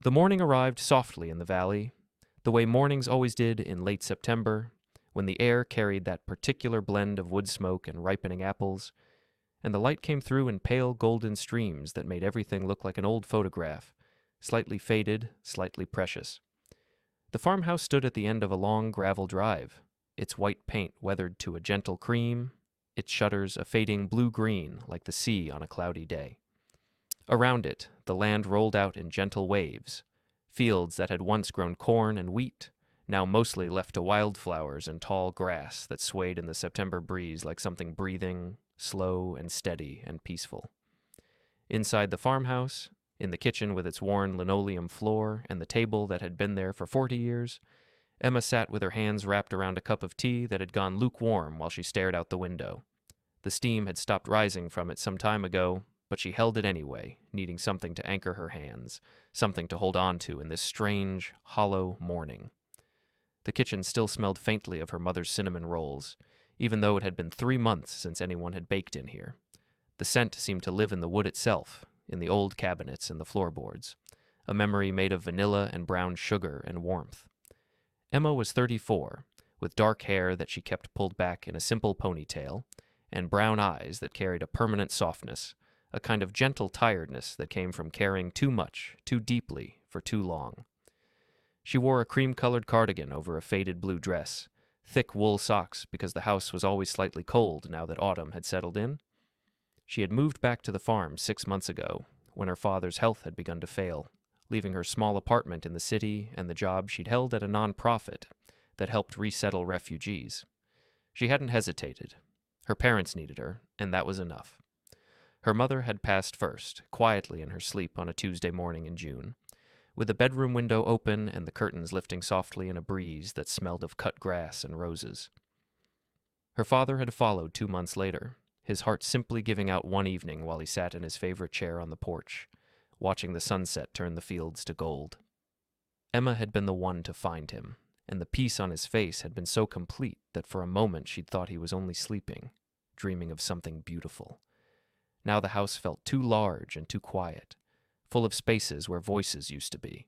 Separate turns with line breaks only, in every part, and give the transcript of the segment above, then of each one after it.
The morning arrived softly in the valley, the way mornings always did in late September, when the air carried that particular blend of wood smoke and ripening apples, and the light came through in pale golden streams that made everything look like an old photograph, slightly faded, slightly precious. The farmhouse stood at the end of a long gravel drive, its white paint weathered to a gentle cream, its shutters a fading blue-green like the sea on a cloudy day. Around it, the land rolled out in gentle waves, fields that had once grown corn and wheat, now mostly left to wildflowers and tall grass that swayed in the September breeze like something breathing, slow and steady and peaceful. Inside the farmhouse, in the kitchen with its worn linoleum floor and the table that had been there for 40 years, Emma sat with her hands wrapped around a cup of tea that had gone lukewarm while she stared out the window. The steam had stopped rising from it some time ago, but she held it anyway, needing something to anchor her hands, something to hold on to in this strange, hollow morning. The kitchen still smelled faintly of her mother's cinnamon rolls, even though it had been 3 months since anyone had baked in here. The scent seemed to live in the wood itself, in the old cabinets and the floorboards, a memory made of vanilla and brown sugar and warmth. Emma was 34, with dark hair that she kept pulled back in a simple ponytail, and brown eyes that carried a permanent softness, a kind of gentle tiredness that came from caring too much, too deeply, for too long. She wore a cream-colored cardigan over a faded blue dress, thick wool socks because the house was always slightly cold now that autumn had settled in. She had moved back to the farm 6 months ago, when her father's health had begun to fail, leaving her small apartment in the city and the job she'd held at a non-profit that helped resettle refugees. She hadn't hesitated. Her parents needed her, and that was enough. Her mother had passed first, quietly in her sleep on a Tuesday morning in June, with the bedroom window open and the curtains lifting softly in a breeze that smelled of cut grass and roses. Her father had followed 2 months later, his heart simply giving out one evening while he sat in his favorite chair on the porch, watching the sunset turn the fields to gold. Emma had been the one to find him, and the peace on his face had been so complete that for a moment she'd thought he was only sleeping, dreaming of something beautiful. Now the house felt too large and too quiet, full of spaces where voices used to be.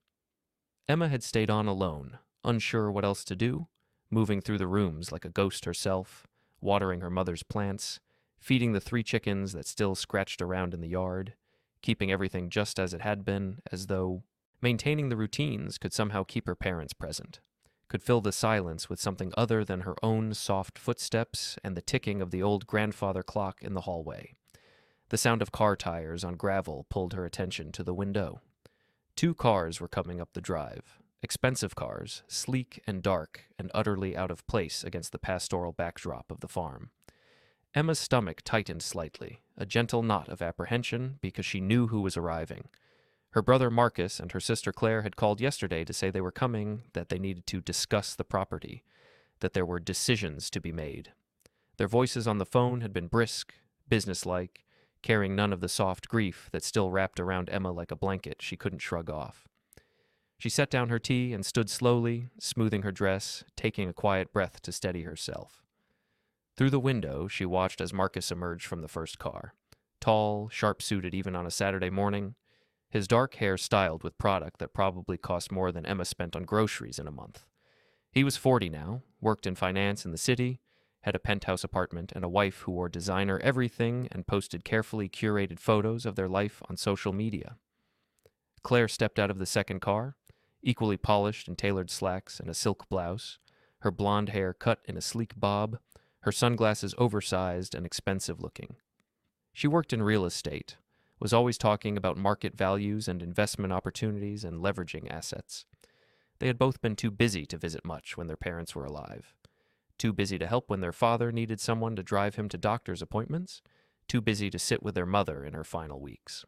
Emma had stayed on alone, unsure what else to do, moving through the rooms like a ghost herself, watering her mother's plants, feeding the 3 chickens that still scratched around in the yard, keeping everything just as it had been, as though maintaining the routines could somehow keep her parents present, could fill the silence with something other than her own soft footsteps and the ticking of the old grandfather clock in the hallway. The sound of car tires on gravel pulled her attention to the window. 2 cars were coming up the drive, expensive cars, sleek and dark and utterly out of place against the pastoral backdrop of the farm. Emma's stomach tightened slightly, a gentle knot of apprehension because she knew who was arriving. Her brother Marcus and her sister Claire had called yesterday to say they were coming, that they needed to discuss the property, that there were decisions to be made. Their voices on the phone had been brisk, businesslike, carrying none of the soft grief that still wrapped around Emma like a blanket she couldn't shrug off. She set down her tea and stood slowly, smoothing her dress, taking a quiet breath to steady herself. Through the window, she watched as Marcus emerged from the first car, tall, sharp-suited even on a Saturday morning, his dark hair styled with product that probably cost more than Emma spent on groceries in a month. He was 40 now, worked in finance in the city, had a penthouse apartment and a wife who wore designer everything and posted carefully curated photos of their life on social media. Claire stepped out of the second car, equally polished in tailored slacks and a silk blouse, her blonde hair cut in a sleek bob, her sunglasses oversized and expensive looking. She worked in real estate, was always talking about market values and investment opportunities and leveraging assets. They had both been too busy to visit much when their parents were alive. Too busy to help when their father needed someone to drive him to doctor's appointments, too busy to sit with their mother in her final weeks.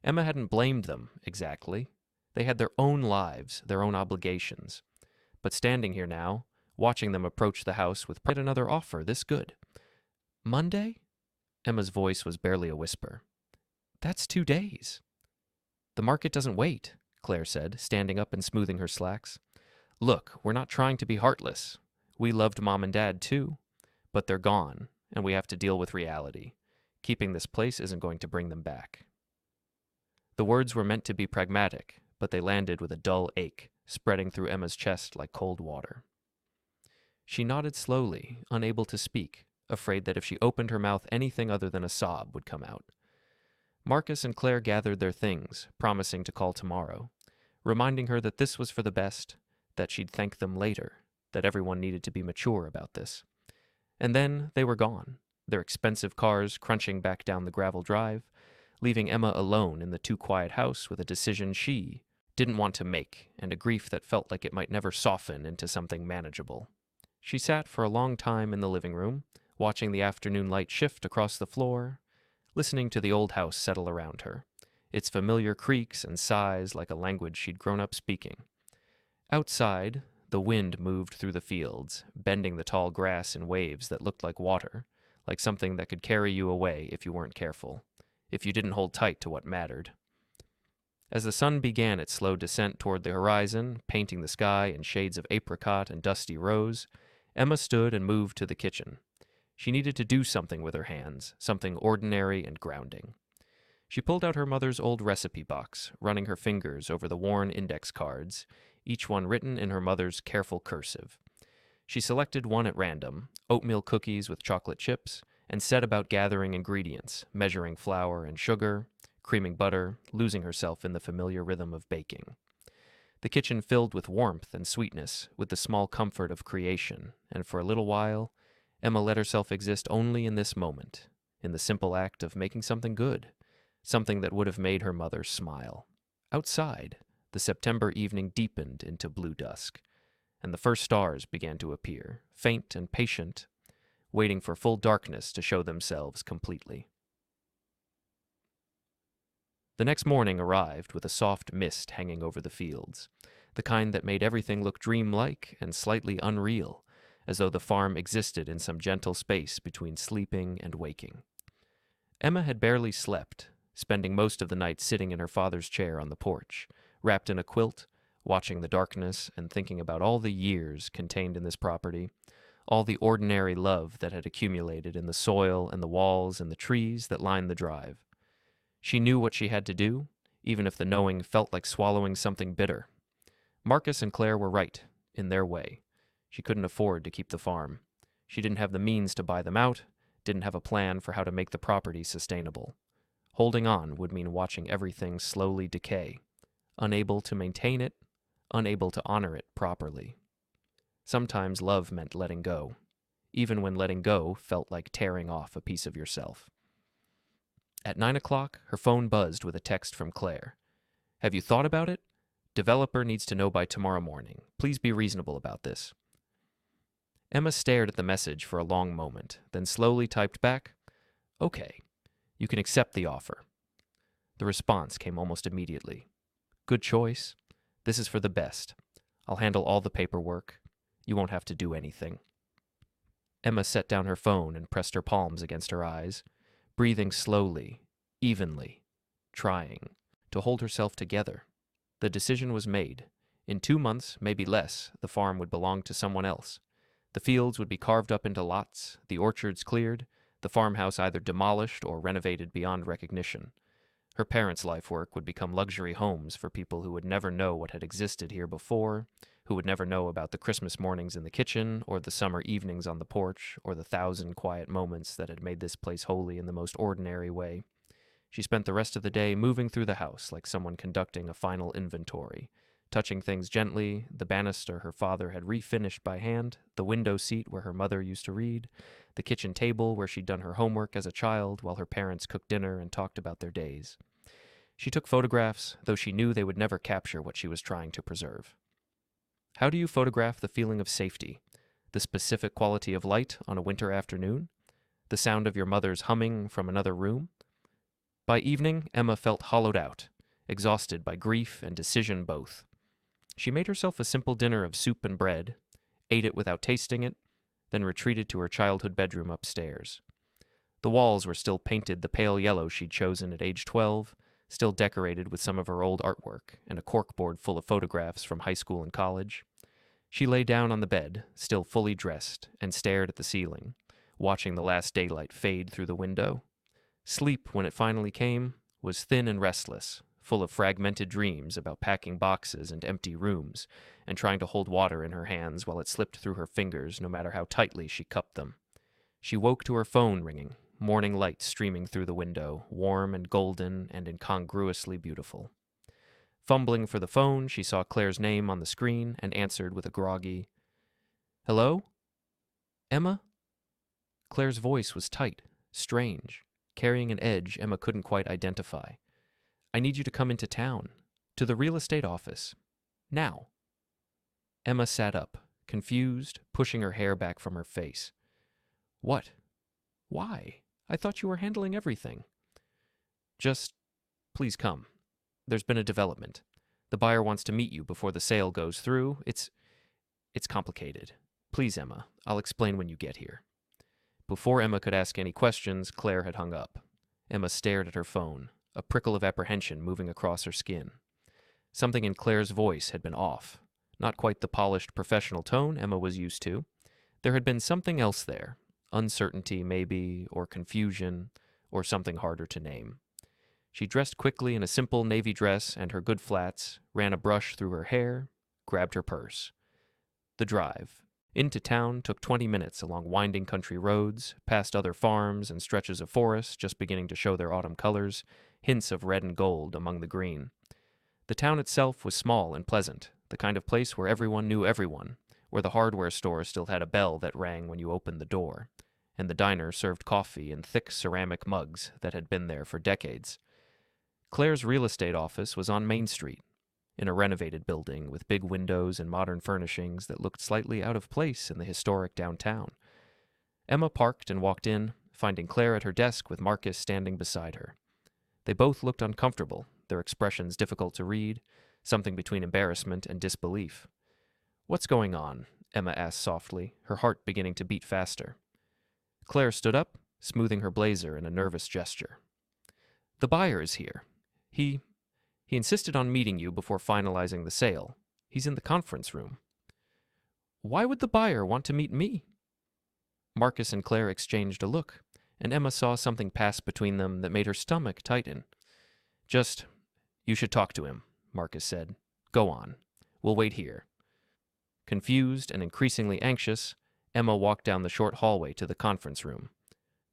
Emma hadn't blamed them, exactly. They had their own lives, their own obligations. But standing here now, watching them approach the house with yet another offer this good. Monday? Emma's voice was barely a whisper. That's 2 days. The market doesn't wait, Claire said, standing up and smoothing her slacks. Look, we're not trying to be heartless. We loved Mom and Dad too, but they're gone, and we have to deal with reality. Keeping this place isn't going to bring them back. The words were meant to be pragmatic, but they landed with a dull ache, spreading through Emma's chest like cold water. She nodded slowly, unable to speak, afraid that if she opened her mouth anything other than a sob would come out. Marcus and Claire gathered their things, promising to call tomorrow, reminding her that this was for the best, that she'd thank them later, that everyone needed to be mature about this. And then they were gone, their expensive cars crunching back down the gravel drive, leaving Emma alone in the too-quiet house with a decision she didn't want to make and a grief that felt like it might never soften into something manageable. She sat for a long time in the living room, watching the afternoon light shift across the floor, listening to the old house settle around her, its familiar creaks and sighs like a language she'd grown up speaking. Outside, the wind moved through the fields, bending the tall grass in waves that looked like water, like something that could carry you away if you weren't careful, if you didn't hold tight to what mattered. As the sun began its slow descent toward the horizon, painting the sky in shades of apricot and dusty rose, Emma stood and moved to the kitchen. She needed to do something with her hands, something ordinary and grounding. She pulled out her mother's old recipe box, running her fingers over the worn index cards, each one written in her mother's careful cursive. She selected one at random, oatmeal cookies with chocolate chips, and set about gathering ingredients, measuring flour and sugar, creaming butter, losing herself in the familiar rhythm of baking. The kitchen filled with warmth and sweetness, with the small comfort of creation, and for a little while, Emma let herself exist only in this moment, in the simple act of making something good, something that would have made her mother smile. Outside, the September evening deepened into blue dusk, and the first stars began to appear, faint and patient, waiting for full darkness to show themselves completely. The next morning arrived with a soft mist hanging over the fields, the kind that made everything look dreamlike and slightly unreal, as though the farm existed in some gentle space between sleeping and waking. Emma had barely slept, spending most of the night sitting in her father's chair on the porch, wrapped in a quilt, watching the darkness and thinking about all the years contained in this property, all the ordinary love that had accumulated in the soil and the walls and the trees that lined the drive. She knew what she had to do, even if the knowing felt like swallowing something bitter. Marcus and Claire were right, in their way. She couldn't afford to keep the farm. She didn't have the means to buy them out, didn't have a plan for how to make the property sustainable. Holding on would mean watching everything slowly decay, unable to maintain it, unable to honor it properly. Sometimes love meant letting go, even when letting go felt like tearing off a piece of yourself. At 9 o'clock, her phone buzzed with a text from Claire. "Have you thought about it? Developer needs to know by tomorrow morning. Please be reasonable about this." Emma stared at the message for a long moment, then slowly typed back, "Okay, you can accept the offer." The response came almost immediately. "Good choice. This is for the best. I'll handle all the paperwork. You won't have to do anything." Emma set down her phone and pressed her palms against her eyes, breathing slowly, evenly, trying to hold herself together. The decision was made. In 2 months, maybe less, the farm would belong to someone else. The fields would be carved up into lots, the orchards cleared, the farmhouse either demolished or renovated beyond recognition. Her parents' life work would become luxury homes for people who would never know what had existed here before, who would never know about the Christmas mornings in the kitchen, or the summer evenings on the porch, or the 1,000 quiet moments that had made this place holy in the most ordinary way. She spent the rest of the day moving through the house like someone conducting a final inventory, touching things gently, the banister her father had refinished by hand, the window seat where her mother used to read, the kitchen table where she'd done her homework as a child while her parents cooked dinner and talked about their days. She took photographs, though she knew they would never capture what she was trying to preserve. How do you photograph the feeling of safety, the specific quality of light on a winter afternoon, the sound of your mother's humming from another room? By evening, Emma felt hollowed out, exhausted by grief and decision both. She made herself a simple dinner of soup and bread, ate it without tasting it, then retreated to her childhood bedroom upstairs. The walls were still painted the pale yellow she'd chosen at age 12, still decorated with some of her old artwork and a corkboard full of photographs from high school and college. She lay down on the bed, still fully dressed, and stared at the ceiling, watching the last daylight fade through the window. Sleep, when it finally came, was thin and restless, full of fragmented dreams about packing boxes and empty rooms, and trying to hold water in her hands while it slipped through her fingers no matter how tightly she cupped them. She woke to her phone ringing, morning light streaming through the window, warm and golden and incongruously beautiful. Fumbling for the phone, she saw Claire's name on the screen and answered with a groggy, "Hello? Emma?" Claire's voice was tight, strange, carrying an edge Emma couldn't quite identify. "I need you to come into town, to the real estate office. Now." Emma sat up, confused, pushing her hair back from her face. "What? Why? I thought you were handling everything." "Just, please come. There's been a development. The buyer wants to meet you before the sale goes through. It's complicated. Please, Emma, I'll explain when you get here." Before Emma could ask any questions, Claire had hung up. Emma stared at her phone, a prickle of apprehension moving across her skin. Something in Claire's voice had been off. Not quite the polished professional tone Emma was used to. There had been something else there. Uncertainty, maybe, or confusion, or something harder to name. She dressed quickly in a simple navy dress and her good flats, ran a brush through her hair, grabbed her purse. The drive into town took 20 minutes along winding country roads, past other farms and stretches of forest just beginning to show their autumn colors, hints of red and gold among the green. The town itself was small and pleasant, the kind of place where everyone knew everyone, where the hardware store still had a bell that rang when you opened the door, and the diner served coffee in thick ceramic mugs that had been there for decades. Claire's real estate office was on Main Street, in a renovated building with big windows and modern furnishings that looked slightly out of place in the historic downtown. Emma parked and walked in, finding Claire at her desk with Marcus standing beside her. They both looked uncomfortable, their expressions difficult to read, something between embarrassment and disbelief. "What's going on?" Emma asked softly, her heart beginning to beat faster. Claire stood up, smoothing her blazer in a nervous gesture. "The buyer is here. He insisted on meeting you before finalizing the sale. He's in the conference room." "Why would the buyer want to meet me?" Marcus and Claire exchanged a look, and Emma saw something pass between them that made her stomach tighten. "Just, you should talk to him," Marcus said. "Go on. We'll wait here." Confused and increasingly anxious, Emma walked down the short hallway to the conference room.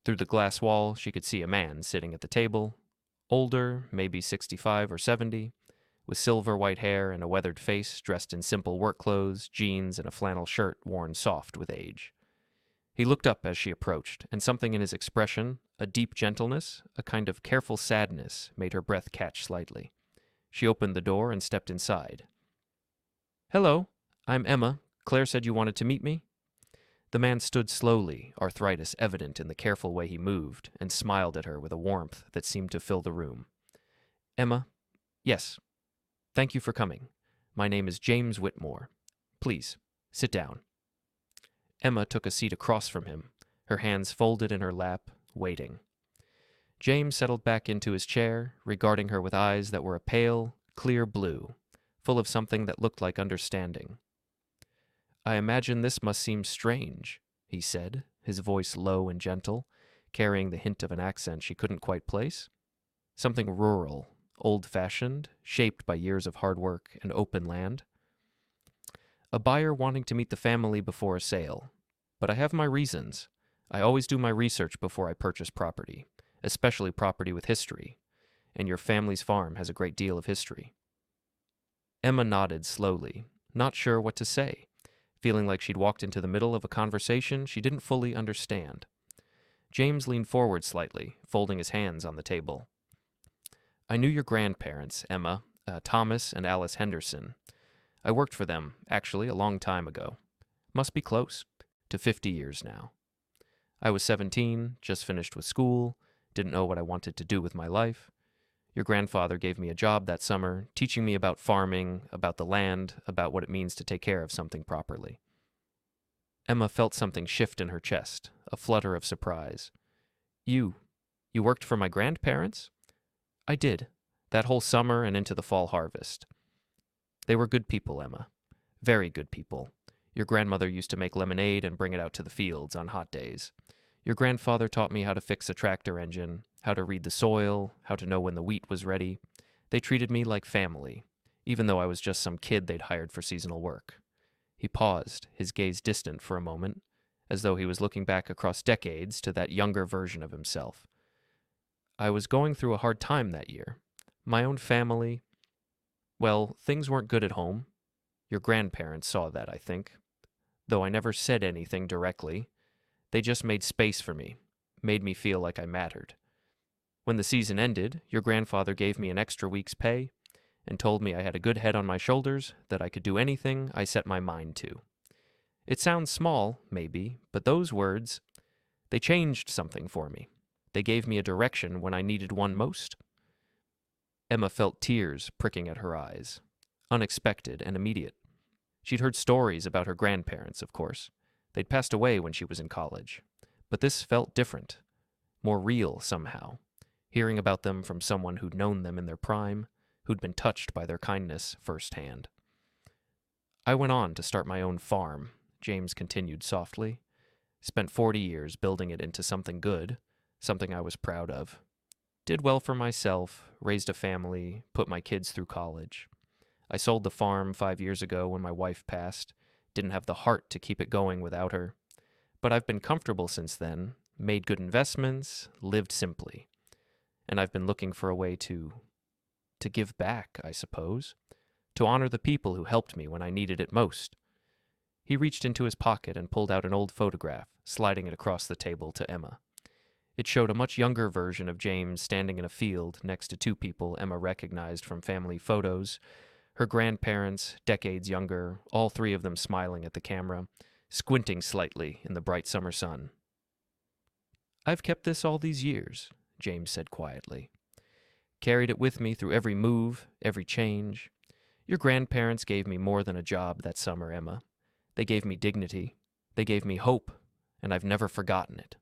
Through the glass wall, she could see a man sitting at the table, older, maybe 65 or 70, with silver white hair and a weathered face, dressed in simple work clothes, jeans, and a flannel shirt worn soft with age. He looked up as she approached, and something in his expression, a deep gentleness, a kind of careful sadness, made her breath catch slightly. She opened the door and stepped inside. "Hello, I'm Emma. Claire said you wanted to meet me." The man stood slowly, arthritis evident in the careful way he moved, and smiled at her with a warmth that seemed to fill the room. "Emma, yes. Thank you for coming. My name is James Whitmore. Please, sit down." Emma took a seat across from him, her hands folded in her lap, waiting. James settled back into his chair, regarding her with eyes that were a pale, clear blue, full of something that looked like understanding. "I imagine this must seem strange," he said, his voice low and gentle, carrying the hint of an accent she couldn't quite place. Something rural, old-fashioned, shaped by years of hard work and open land. "A buyer wanting to meet the family before a sale. But I have my reasons. I always do my research before I purchase property, especially property with history, and your family's farm has a great deal of history." Emma nodded slowly, not sure what to say, feeling like she'd walked into the middle of a conversation she didn't fully understand. James leaned forward slightly, folding his hands on the table. "I knew your grandparents, Emma, Thomas and Alice Henderson. I worked for them, actually, a long time ago. Must be close to 50 years now. I was 17, just finished with school, didn't know what I wanted to do with my life. Your grandfather gave me a job that summer, teaching me about farming, about the land, about what it means to take care of something properly." Emma felt something shift in her chest, a flutter of surprise. You worked for my grandparents?" "I did, that whole summer and into the fall harvest. They were good people, Emma. Very good people. Your grandmother used to make lemonade and bring it out to the fields on hot days. Your grandfather taught me how to fix a tractor engine, how to read the soil, how to know when the wheat was ready. They treated me like family, even though I was just some kid they'd hired for seasonal work. He paused, his gaze distant for a moment, as though he was looking back across decades to that younger version of himself. I was going through a hard time that year. My own family, well, things weren't good at home. Your grandparents saw that, I think. Though I never said anything directly, they just made space for me, made me feel like I mattered. When the season ended, your grandfather gave me an extra week's pay and told me I had a good head on my shoulders, that I could do anything I set my mind to. It sounds small, maybe, but those words, they changed something for me. They gave me a direction when I needed one most. Emma felt tears pricking at her eyes, unexpected and immediate. She'd heard stories about her grandparents, of course. They'd passed away when she was in college. But this felt different, more real somehow, hearing about them from someone who'd known them in their prime, who'd been touched by their kindness firsthand. I went on to start my own farm, James continued softly. Spent 40 years building it into something good, something I was proud of. Did well for myself, raised a family, put my kids through college. I sold the farm 5 years ago when my wife passed. Didn't have the heart to keep it going without her. But I've been comfortable since then, made good investments, lived simply. And I've been looking for a way to give back, I suppose. To honor the people who helped me when I needed it most. He reached into his pocket and pulled out an old photograph, sliding it across the table to Emma. It showed a much younger version of James standing in a field next to two people Emma recognized from family photos. Her grandparents, decades younger, all three of them smiling at the camera, squinting slightly in the bright summer sun. "I've kept this all these years," James said quietly. "Carried it with me through every move, every change. Your grandparents gave me more than a job that summer, Emma. They gave me dignity. They gave me hope, and I've never forgotten it."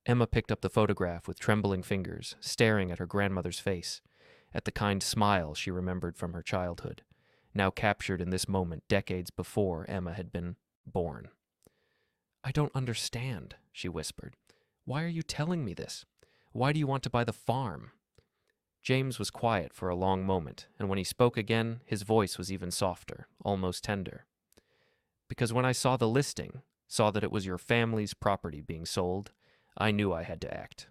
Emma picked up the photograph with trembling fingers, staring at her grandmother's face, at the kind smile she remembered from her childhood, now captured in this moment decades before Emma had been born. "I don't understand," she whispered. "Why are you telling me this? Why do you want to buy the farm?" James was quiet for a long moment, and when he spoke again, his voice was even softer, almost tender. "Because when I saw the listing, saw that it was your family's property being sold, I knew I had to act.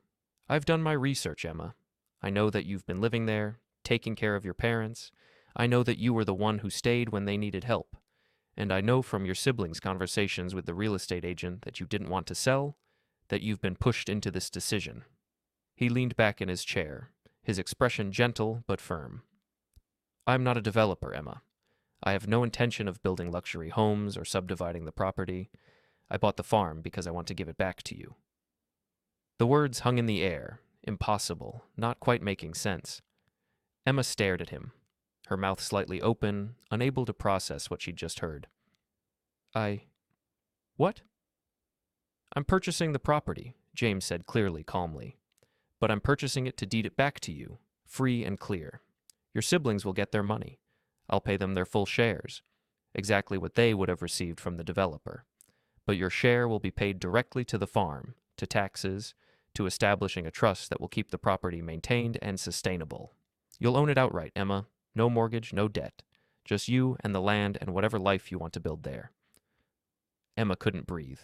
I've done my research, Emma. I know that you've been living there, taking care of your parents. I know that you were the one who stayed when they needed help. And I know from your siblings' conversations with the real estate agent that you didn't want to sell, that you've been pushed into this decision." He leaned back in his chair, his expression gentle but firm. "I'm not a developer, Emma. I have no intention of building luxury homes or subdividing the property. I bought the farm because I want to give it back to you." The words hung in the air, impossible, not quite making sense. Emma stared at him, her mouth slightly open, unable to process what she'd just heard. What?" "I'm purchasing the property," James said clearly, calmly. "But I'm purchasing it to deed it back to you, free and clear. Your siblings will get their money. I'll pay them their full shares, exactly what they would have received from the developer. But your share will be paid directly to the farm, to taxes, to establishing a trust that will keep the property maintained and sustainable. You'll own it outright, Emma. No mortgage, no debt. Just you and the land and whatever life you want to build there." Emma couldn't breathe.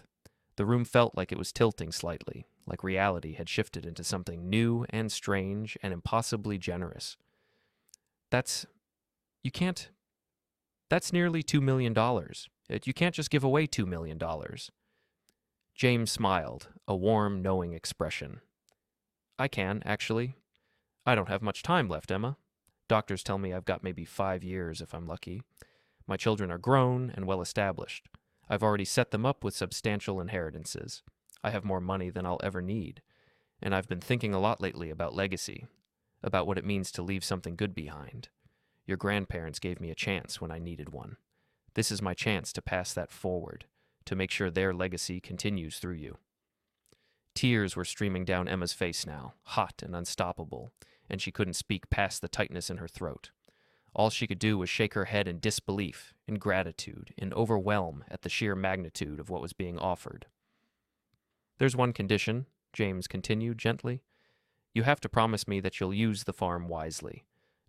The room felt like it was tilting slightly, like reality had shifted into something new and strange and impossibly generous. You can't... That's nearly $2 million. You can't just give away $2 million. James smiled, a warm, knowing expression. "I can, actually. I don't have much time left, Emma. Doctors tell me I've got maybe 5 years if I'm lucky. My children are grown and well established. I've already set them up with substantial inheritances. I have more money than I'll ever need. And I've been thinking a lot lately about legacy, about what it means to leave something good behind. Your grandparents gave me a chance when I needed one. This is my chance to pass that forward, to make sure their legacy continues through you." Tears were streaming down Emma's face now, hot and unstoppable, and she couldn't speak past the tightness in her throat. All she could do was shake her head in disbelief, in gratitude, in overwhelm at the sheer magnitude of what was being offered. "There's one condition," James continued gently. "You have to promise me that you'll use the farm wisely.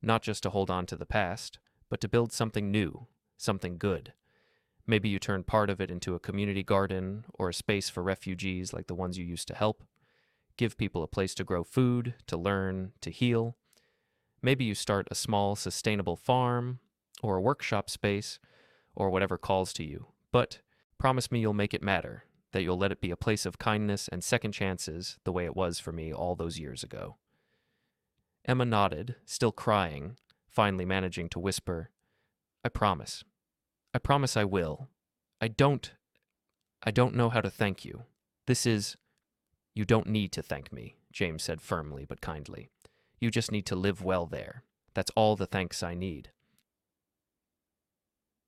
not just to hold on to the past, but to build something new, something good. Maybe you turn part of it into a community garden or a space for refugees like the ones you used to help. Give people a place to grow food, to learn, to heal. Maybe you start a small, sustainable farm or a workshop space or whatever calls to you. But promise me you'll make it matter, that you'll let it be a place of kindness and second chances the way it was for me all those years ago. Emma nodded, still crying, finally managing to whisper, I promise. I promise I will. I don't know how to thank you. You don't need to thank me, James said firmly but kindly. You just need to live well there. That's all the thanks I need.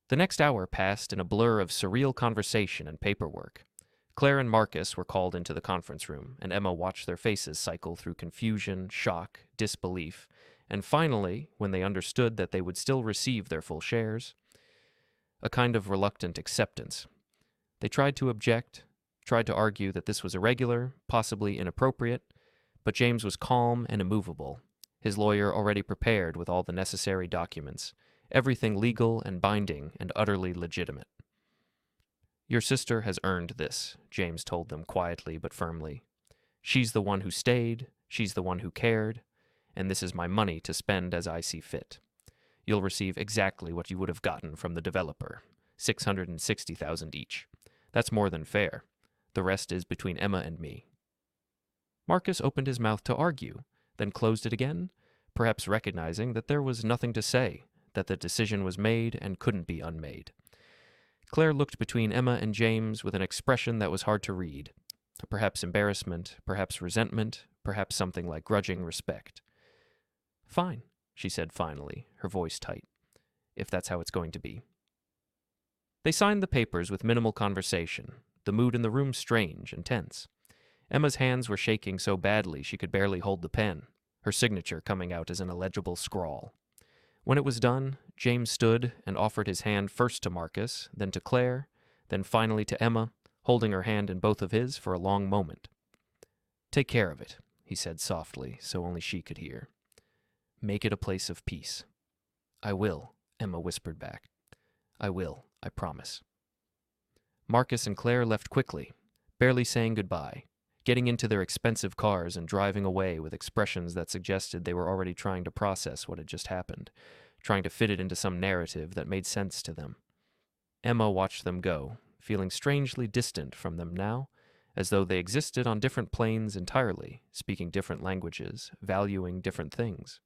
The next hour passed in a blur of surreal conversation and paperwork. Claire and Marcus were called into the conference room, and Emma watched their faces cycle through confusion, shock, disbelief, and finally, when they understood that they would still receive their full shares, a kind of reluctant acceptance. They tried to object, tried to argue that this was irregular, possibly inappropriate, but James was calm and immovable, his lawyer already prepared with all the necessary documents, everything legal and binding and utterly legitimate. Your sister has earned this, James told them quietly but firmly. She's the one who stayed, she's the one who cared, and this is my money to spend as I see fit. You'll receive exactly what you would have gotten from the developer, $660,000 each. That's more than fair. The rest is between Emma and me. Marcus opened his mouth to argue, then closed it again, perhaps recognizing that there was nothing to say, that the decision was made and couldn't be unmade. Claire looked between Emma and James with an expression that was hard to read, perhaps embarrassment, perhaps resentment, perhaps something like grudging respect. Fine, she said finally, her voice tight, if that's how it's going to be. They signed the papers with minimal conversation, the mood in the room strange and tense. Emma's hands were shaking so badly she could barely hold the pen, her signature coming out as an illegible scrawl. When it was done, James stood and offered his hand first to Marcus, then to Claire, then finally to Emma, holding her hand in both of his for a long moment. Take care of it, he said softly, so only she could hear. Make it a place of peace. I will, Emma whispered back. I will, I promise. Marcus and Claire left quickly, barely saying goodbye, getting into their expensive cars and driving away with expressions that suggested they were already trying to process what had just happened, trying to fit it into some narrative that made sense to them. Emma watched them go, feeling strangely distant from them now, as though they existed on different planes entirely, speaking different languages, valuing different things.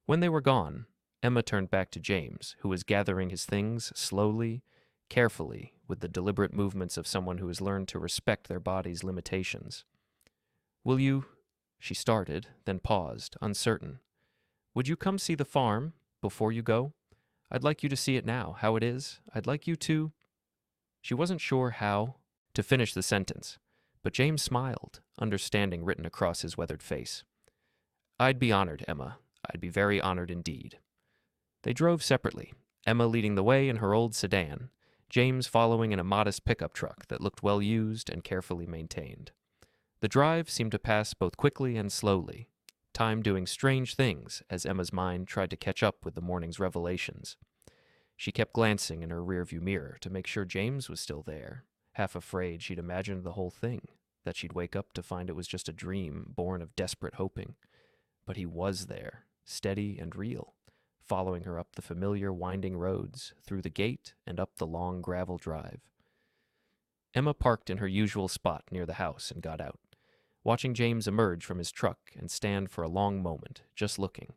When they were gone, Emma turned back to James, who was gathering his things slowly, carefully, with the deliberate movements of someone who has learned to respect their body's limitations. Will you, she started, then paused, uncertain. Would you come see the farm before you go? I'd like you to see it now, how it is. I'd like you to... She wasn't sure how to finish the sentence, but James smiled, understanding written across his weathered face. I'd be honored, Emma. I'd be very honored indeed. They drove separately, Emma leading the way in her old sedan, James following in a modest pickup truck that looked well used and carefully maintained. The drive seemed to pass both quickly and slowly, time doing strange things as Emma's mind tried to catch up with the morning's revelations. She kept glancing in her rearview mirror to make sure James was still there, half afraid she'd imagined the whole thing, that she'd wake up to find it was just a dream born of desperate hoping. But he was there, steady and real, following her up the familiar winding roads, through the gate and up the long gravel drive. Emma parked in her usual spot near the house and got out, watching James emerge from his truck and stand for a long moment, just looking.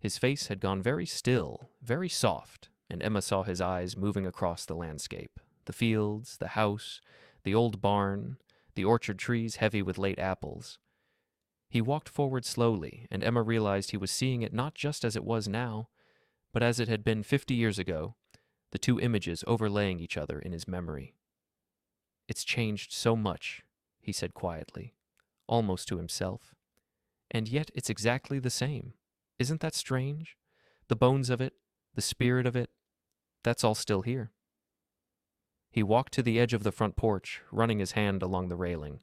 His face had gone very still, very soft, and Emma saw his eyes moving across the landscape, the fields, the house, the old barn, the orchard trees heavy with late apples. He walked forward slowly, and Emma realized he was seeing it not just as it was now, but as it had been 50 years ago, the two images overlaying each other in his memory. It's changed so much, he said quietly, almost to himself. And yet it's exactly the same. Isn't that strange? The bones of it, the spirit of it, that's all still here. He walked to the edge of the front porch, running his hand along the railing.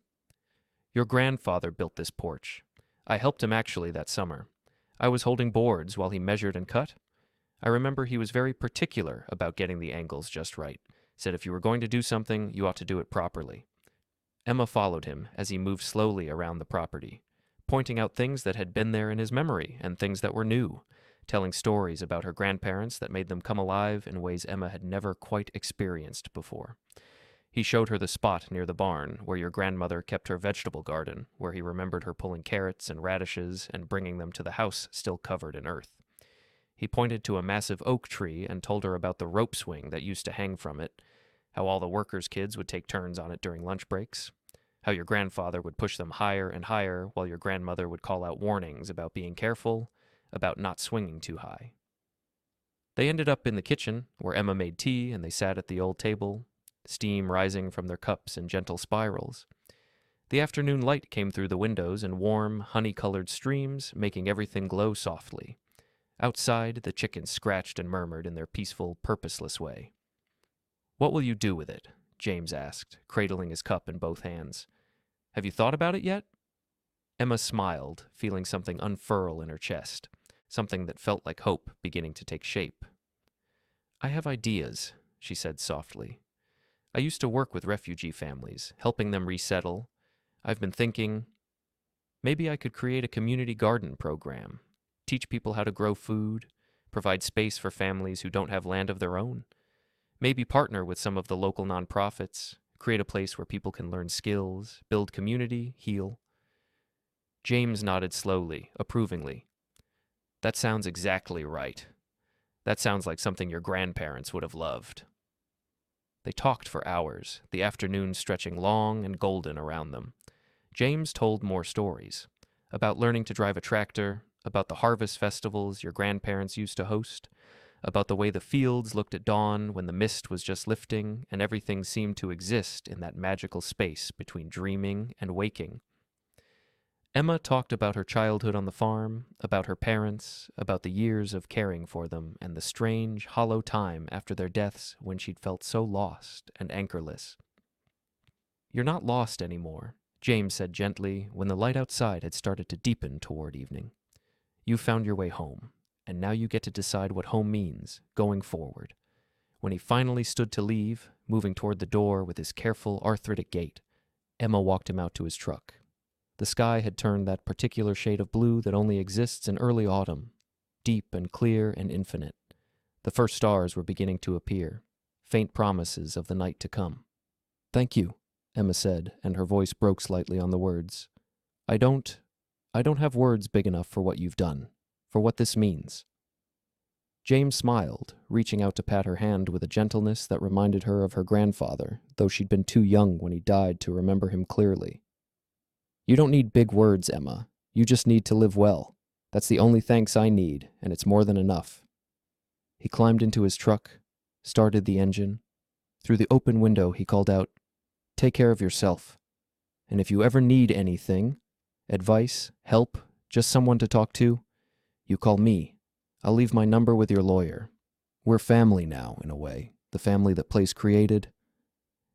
Your grandfather built this porch. I helped him actually that summer. I was holding boards while he measured and cut. I remember he was very particular about getting the angles just right. Said if you were going to do something, you ought to do it properly. Emma followed him as he moved slowly around the property, pointing out things that had been there in his memory and things that were new, telling stories about her grandparents that made them come alive in ways Emma had never quite experienced before. He showed her the spot near the barn where your grandmother kept her vegetable garden, where he remembered her pulling carrots and radishes and bringing them to the house still covered in earth. He pointed to a massive oak tree and told her about the rope swing that used to hang from it, how all the workers' kids would take turns on it during lunch breaks, how your grandfather would push them higher and higher while your grandmother would call out warnings about being careful, about not swinging too high. They ended up in the kitchen, where Emma made tea and they sat at the old table, steam rising from their cups in gentle spirals. The afternoon light came through the windows in warm, honey-colored streams, making everything glow softly. Outside, the chickens scratched and murmured in their peaceful, purposeless way. "What will you do with it?" James asked, cradling his cup in both hands. "Have you thought about it yet?" Emma smiled, feeling something unfurl in her chest, something that felt like hope beginning to take shape. "I have ideas," she said softly. "I used to work with refugee families, helping them resettle. I've been thinking, maybe I could create a community garden program, teach people how to grow food, provide space for families who don't have land of their own. Maybe partner with some of the local nonprofits, create a place where people can learn skills, build community, heal." James nodded slowly, approvingly. "That sounds exactly right. That sounds like something your grandparents would have loved." They talked for hours, the afternoon stretching long and golden around them. James told more stories, about learning to drive a tractor, about the harvest festivals your grandparents used to host, about the way the fields looked at dawn when the mist was just lifting and everything seemed to exist in that magical space between dreaming and waking. Emma talked about her childhood on the farm, about her parents, about the years of caring for them, and the strange, hollow time after their deaths when she'd felt so lost and anchorless. "You're not lost anymore," James said gently when the light outside had started to deepen toward evening. "You found your way home, and now you get to decide what home means, going forward." When he finally stood to leave, moving toward the door with his careful, arthritic gait, Emma walked him out to his truck. The sky had turned that particular shade of blue that only exists in early autumn, deep and clear and infinite. The first stars were beginning to appear, faint promises of the night to come. "Thank you," Emma said, and her voice broke slightly on the words. I don't have words big enough for what you've done, for what this means." James smiled, reaching out to pat her hand with a gentleness that reminded her of her grandfather, though she'd been too young when he died to remember him clearly. "You don't need big words, Emma. You just need to live well. That's the only thanks I need, and it's more than enough." He climbed into his truck, started the engine. Through the open window, he called out, "Take care of yourself. And if you ever need anything, advice, help, just someone to talk to, you call me. I'll leave my number with your lawyer. We're family now, in a way, the family that Place created."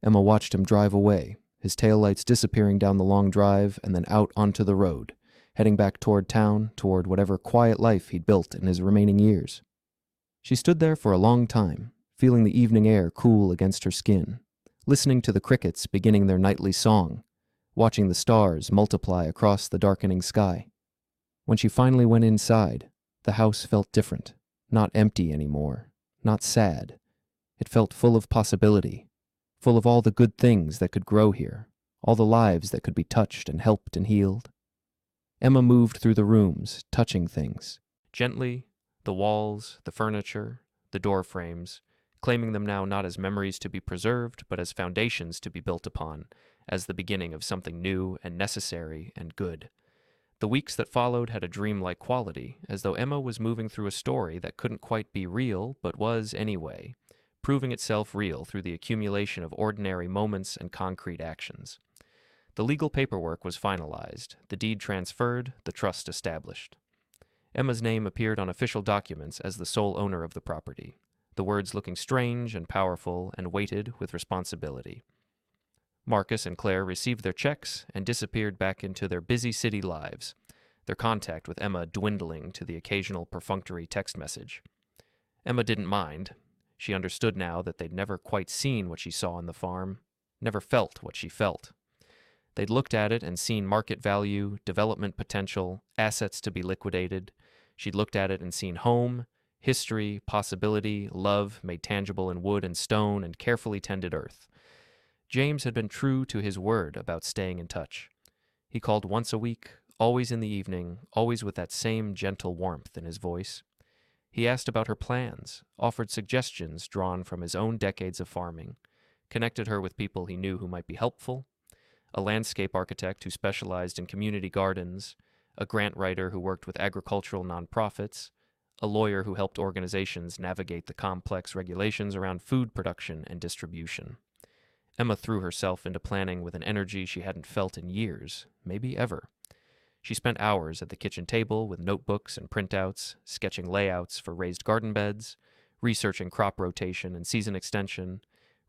Emma watched him drive away, his taillights disappearing down the long drive and then out onto the road, heading back toward town, toward whatever quiet life he'd built in his remaining years. She stood there for a long time, feeling the evening air cool against her skin, listening to the crickets beginning their nightly song, watching the stars multiply across the darkening sky. When she finally went inside, the house felt different, not empty anymore, not sad. It felt full of possibility, full of all the good things that could grow here, all the lives that could be touched and helped and healed. Emma moved through the rooms, touching things, gently, the walls, the furniture, the door frames, claiming them now not as memories to be preserved, but as foundations to be built upon, as the beginning of something new and necessary and good. The weeks that followed had a dreamlike quality, as though Emma was moving through a story that couldn't quite be real, but was anyway, proving itself real through the accumulation of ordinary moments and concrete actions. The legal paperwork was finalized, the deed transferred, the trust established. Emma's name appeared on official documents as the sole owner of the property, the words looking strange and powerful and weighted with responsibility. Marcus and Claire received their checks and disappeared back into their busy city lives, their contact with Emma dwindling to the occasional perfunctory text message. Emma didn't mind. She understood now that they'd never quite seen what she saw on the farm, never felt what she felt. They'd looked at it and seen market value, development potential, assets to be liquidated. She'd looked at it and seen home, history, possibility, love made tangible in wood and stone and carefully tended earth. James had been true to his word about staying in touch. He called once a week, always in the evening, always with that same gentle warmth in his voice. He asked about her plans, offered suggestions drawn from his own decades of farming, connected her with people he knew who might be helpful, a landscape architect who specialized in community gardens, a grant writer who worked with agricultural nonprofits, a lawyer who helped organizations navigate the complex regulations around food production and distribution. Emma threw herself into planning with an energy she hadn't felt in years, maybe ever. She spent hours at the kitchen table with notebooks and printouts, sketching layouts for raised garden beds, researching crop rotation and season extension,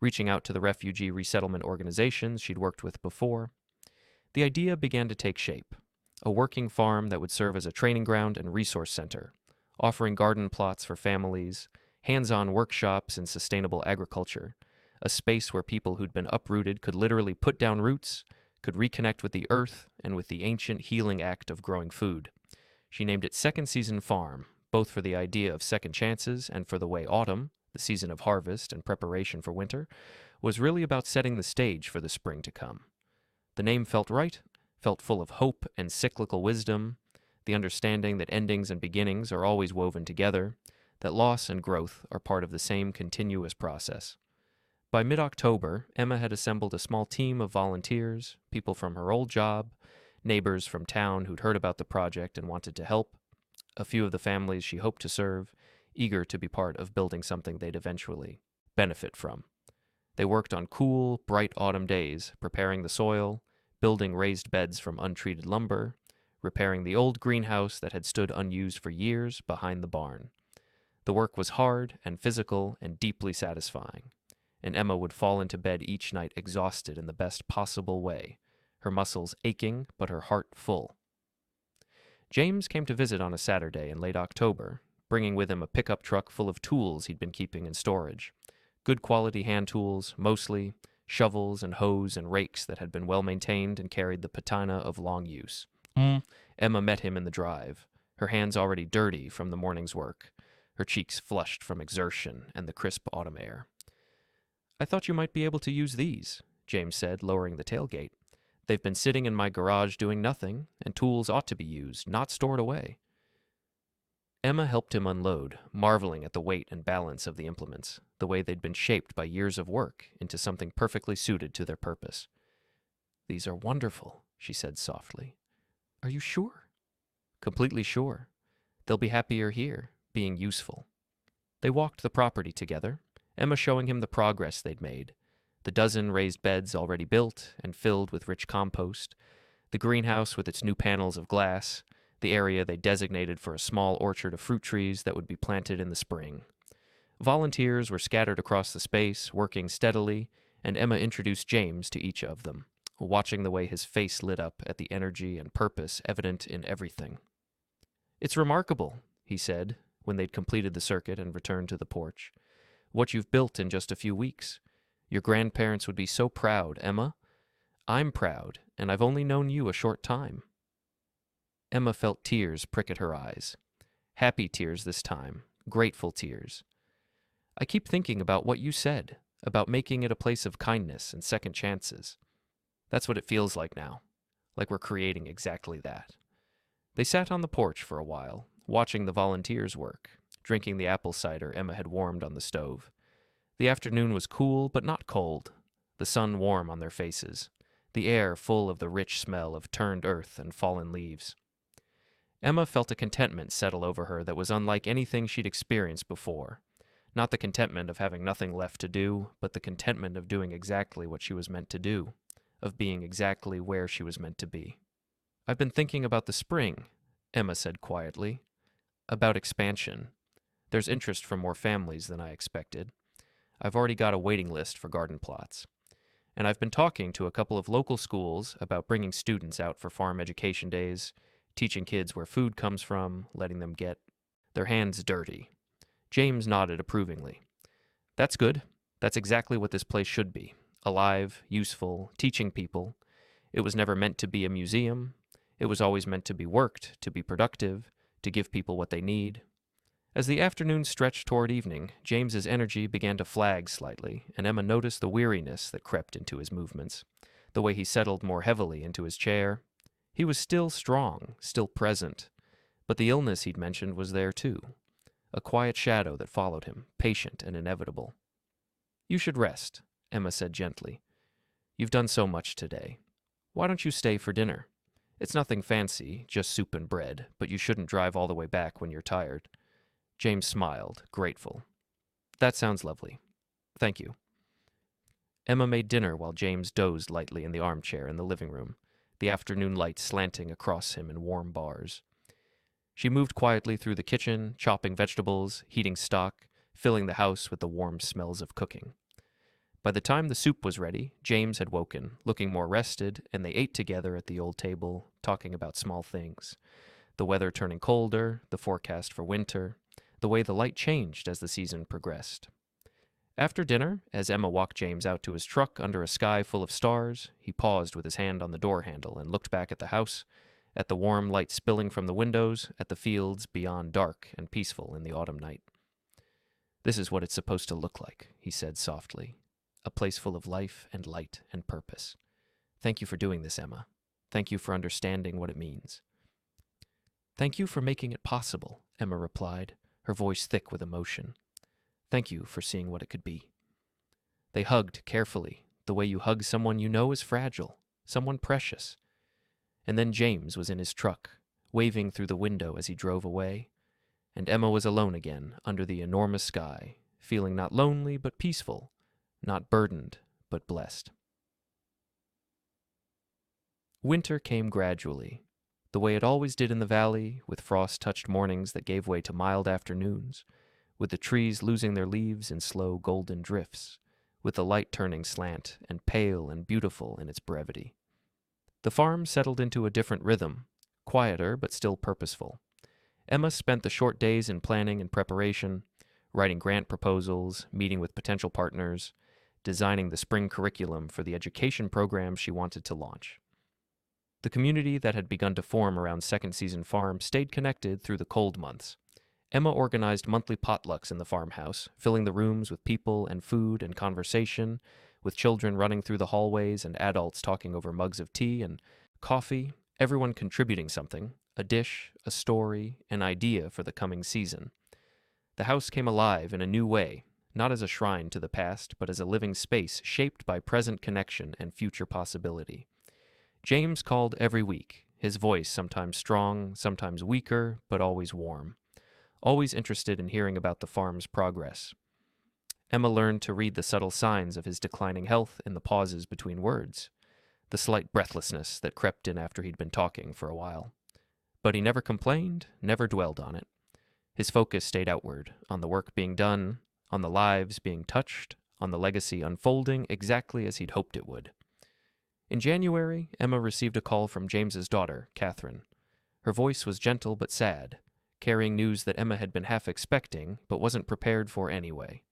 reaching out to the refugee resettlement organizations she'd worked with before. The idea began to take shape, a working farm that would serve as a training ground and resource center, offering garden plots for families, hands-on workshops in sustainable agriculture, a space where people who'd been uprooted could literally put down roots, could reconnect with the earth and with the ancient healing act of growing food. She named it Second Season Farm, both for the idea of second chances and for the way autumn, the season of harvest and preparation for winter, was really about setting the stage for the spring to come. The name felt right, felt full of hope and cyclical wisdom, the understanding that endings and beginnings are always woven together, that loss and growth are part of the same continuous process. By mid-October, Emma had assembled a small team of volunteers, people from her old job, neighbors from town who'd heard about the project and wanted to help, a few of the families she hoped to serve, eager to be part of building something they'd eventually benefit from. They worked on cool, bright autumn days, preparing the soil, building raised beds from untreated lumber, repairing the old greenhouse that had stood unused for years behind the barn. The work was hard and physical and deeply satisfying, and Emma would fall into bed each night exhausted in the best possible way, her muscles aching but her heart full. James came to visit on a Saturday in late October, bringing with him a pickup truck full of tools he'd been keeping in storage. Good quality hand tools, mostly, shovels and hoes and rakes that had been well maintained and carried the patina of long use. Emma met him in the drive, her hands already dirty from the morning's work, her cheeks flushed from exertion and the crisp autumn air. "I thought you might be able to use these," James said, lowering the tailgate. "They've been sitting in my garage doing nothing, and tools ought to be used, not stored away." Emma helped him unload, marveling at the weight and balance of the implements, the way they'd been shaped by years of work into something perfectly suited to their purpose. "These are wonderful," she said softly. "Are you sure?" "Completely sure. They'll be happier here, being useful." They walked the property together, Emma showing him the progress they'd made, the dozen raised beds already built and filled with rich compost, the greenhouse with its new panels of glass, the area they designated for a small orchard of fruit trees that would be planted in the spring. Volunteers were scattered across the space, working steadily, and Emma introduced James to each of them, watching the way his face lit up at the energy and purpose evident in everything. "It's remarkable," he said, when they'd completed the circuit and returned to the porch, "what you've built in just a few weeks. Your grandparents would be so proud, Emma. I'm proud, and I've only known you a short time." Emma felt tears prick at her eyes. Happy tears this time, grateful tears. "I keep thinking about what you said, about making it a place of kindness and second chances. That's what it feels like now, like we're creating exactly that." They sat on the porch for a while, watching the volunteers work, drinking the apple cider Emma had warmed on the stove. The afternoon was cool but not cold, the sun warm on their faces, the air full of the rich smell of turned earth and fallen leaves. Emma felt a contentment settle over her that was unlike anything she'd experienced before. Not the contentment of having nothing left to do, but the contentment of doing exactly what she was meant to do, of being exactly where she was meant to be. "I've been thinking about the spring," Emma said quietly. "About expansion. There's interest from more families than I expected. I've already got a waiting list for garden plots. And I've been talking to a couple of local schools about bringing students out for farm education days, teaching kids where food comes from, letting them get their hands dirty. James nodded approvingly. That's good. That's exactly what this place should be. Alive, useful, teaching people. It was never meant to be a museum. It was always meant to be worked, to be productive, to give people what they need. As the afternoon stretched toward evening, James's energy began to flag slightly, and Emma noticed the weariness that crept into his movements, the way he settled more heavily into his chair. He was still strong, still present, but the illness he'd mentioned was there too, a quiet shadow that followed him, patient and inevitable. You should rest, Emma said gently. You've done so much today. Why don't you stay for dinner? It's nothing fancy, just soup and bread, but you shouldn't drive all the way back when you're tired. James smiled, grateful. That sounds lovely. Thank you. Emma made dinner while James dozed lightly in the armchair in the living room, the afternoon light slanting across him in warm bars. She moved quietly through the kitchen, chopping vegetables, heating stock, filling the house with the warm smells of cooking. By the time the soup was ready, James had woken, looking more rested, and they ate together at the old table, talking about small things. The weather turning colder, the forecast for winter, the way the light changed as the season progressed. After dinner, as Emma walked James out to his truck under a sky full of stars, he paused with his hand on the door handle and looked back at the house, at the warm light spilling from the windows, at the fields beyond dark and peaceful in the autumn night. This is what it's supposed to look like, he said softly. A place full of life and light and purpose. Thank you for doing this, Emma. Thank you for understanding what it means. Thank you for making it possible, Emma replied, her voice thick with emotion. Thank you for seeing what it could be. They hugged carefully, the way you hug someone you know is fragile, someone precious. And then James was in his truck, waving through the window as he drove away, and Emma was alone again under the enormous sky, feeling not lonely but peaceful, not burdened but blessed. Winter came gradually, the way it always did in the valley, with frost-touched mornings that gave way to mild afternoons, with the trees losing their leaves in slow golden drifts, with the light turning slant and pale and beautiful in its brevity. The farm settled into a different rhythm, quieter but still purposeful. Emma spent the short days in planning and preparation, writing grant proposals, meeting with potential partners, designing the spring curriculum for the education program she wanted to launch. The community that had begun to form around Second Season Farm stayed connected through the cold months. Emma organized monthly potlucks in the farmhouse, filling the rooms with people and food and conversation, with children running through the hallways and adults talking over mugs of tea and coffee, everyone contributing something, a dish, a story, an idea for the coming season. The house came alive in a new way, not as a shrine to the past, but as a living space shaped by present connection and future possibility. James called every week, his voice sometimes strong, sometimes weaker, but always warm, always interested in hearing about the farm's progress. Emma learned to read the subtle signs of his declining health in the pauses between words, the slight breathlessness that crept in after he'd been talking for a while. But he never complained, never dwelled on it. His focus stayed outward, on the work being done, on the lives being touched, on the legacy unfolding exactly as he'd hoped it would. In January, Emma received a call from James's daughter, Catherine. Her voice was gentle but sad, carrying news that Emma had been half expecting but wasn't prepared for anyway.